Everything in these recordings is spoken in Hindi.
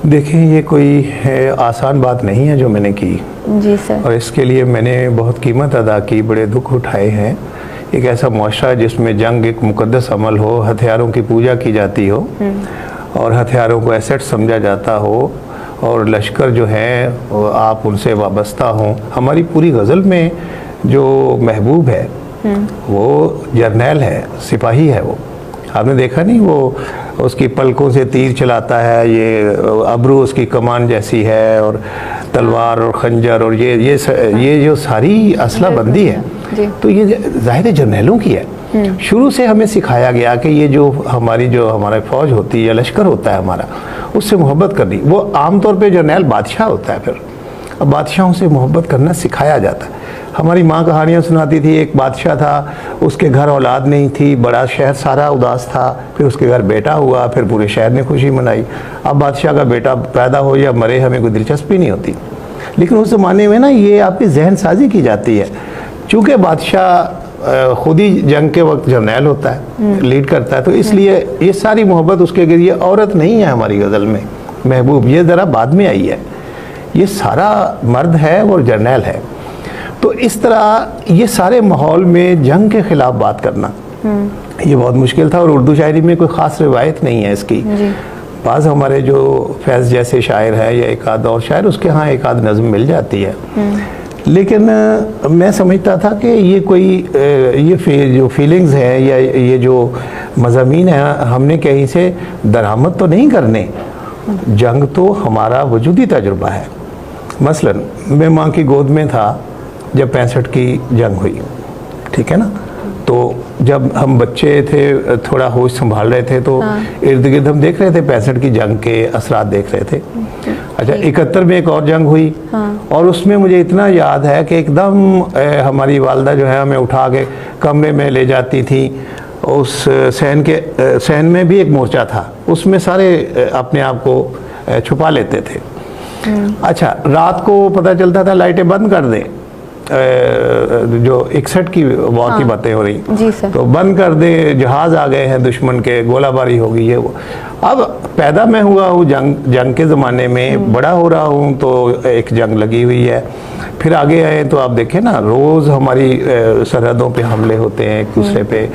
देखिए, ये कोई आसान बात नहीं है जो मैंने की। जी सर। और इसके लिए मैंने बहुत कीमत अदा की, बड़े दुख उठाए हैं। एक ऐसा मुआशरा जिसमें जंग एक मुकद्दस अमल हो, हथियारों की पूजा की जाती हो और हथियारों को एसेट समझा जाता हो और लश्कर जो है आप उनसे वाबस्ता हों। हमारी पूरी गज़ल में जो महबूब है वो जर्नैल है, सिपाही है। वो आपने देखा नहीं, वो उसकी पलकों से तीर चलाता है, ये अबरू उसकी कमान जैसी है और तलवार और खंजर और ये जो सारी असला बंदी है, तो ये जाहिर जर्नैलों की है। शुरू से हमें सिखाया गया कि ये जो हमारे फौज होती है या लश्कर होता है हमारा, उससे मोहब्बत करनी। वो आमतौर पे जर्नैल बादशाह होता है, फिर अब बादशाहों से मोहब्बत करना सिखाया जाता है। हमारी माँ कहानियाँ सुनाती थी, एक बादशाह था, उसके घर औलाद नहीं थी, बड़ा शहर सारा उदास था, फिर उसके घर बेटा हुआ, फिर पूरे शहर ने खुशी मनाई। अब बादशाह का बेटा पैदा हो या मरे हमें कोई दिलचस्पी नहीं होती, लेकिन उस ज़माने में ना ये आपकी जहन साजी की जाती है। चूँकि बादशाह खुद ही जंग के वक्त जर्नैल होता है, लीड करता है, तो इसलिए ये सारी मोहब्बत उसके गिर। ये औरत नहीं है हमारी गज़ल में महबूब, ये ज़रा बाद में आई है, ये सारा मर्द है और जर्नैल है। तो इस तरह ये सारे माहौल में जंग के खिलाफ बात करना ये बहुत मुश्किल था। और उर्दू शायरी में कोई ख़ास रिवायत नहीं है इसकी। बाज़ हमारे जो फैज़ जैसे शायर है या एक आध और शायर, उसके यहाँ एक आध नज़म मिल जाती है, लेकिन मैं समझता था कि ये कोई जो फीलिंग्स है या ये जो मज़ामीन है, हमने कहीं से दरामद तो नहीं करने। जंग तो हमारा वजूदी तजुर्बा है। मसलन मैं माँ की गोद में था जब 65 की जंग हुई, ठीक है ना। तो जब हम बच्चे थे, थोड़ा होश संभाल रहे थे, तो इर्द गिर्द हम देख रहे थे 65 की जंग के असरात देख रहे थे। अच्छा, 71 में एक और जंग हुई, और उसमें मुझे इतना याद है कि एकदम हमारी वालदा जो है हमें उठा के कमरे में ले जाती थी। उस सहन में भी एक मोर्चा था, उसमें सारे अपने आप को छुपा लेते थे। अच्छा, रात को पता चलता था लाइटें बंद कर दें, जो 61 की वॉर की बातें हो रही, तो बंद कर दे, जहाज आ गए हैं दुश्मन के, गोलाबारी हो गई है। वो अब पैदा मैं हुआ हूँ जंग के ज़माने में, बड़ा हो रहा हूँ, तो एक जंग लगी हुई है। फिर आगे आए तो आप देखें ना, रोज़ हमारी सरहदों पे हमले होते हैं एक दूसरे पे।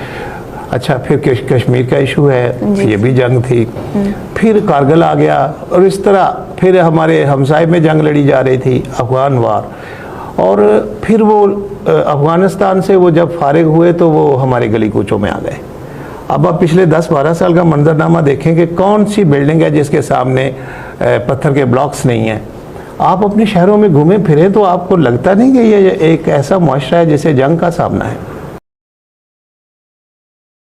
अच्छा, फिर कश्मीर का इशू है, ये भी जंग थी। फिर कारगिल आ गया, और इस तरह फिर हमारे हमसाए में जंग लड़ी जा रही थी, अफगान वार। और फिर वो अफ़गानिस्तान से वो जब फारिग हुए तो वो हमारे गली कूचों में आ गए। अब आप पिछले 10-12 साल का मंजरनामा देखें कि कौन सी बिल्डिंग है जिसके सामने पत्थर के ब्लॉक्स नहीं हैं। आप अपने शहरों में घूमें फिरें तो आपको लगता नहीं कि ये एक ऐसा मुआशरा है जिसे जंग का सामना है।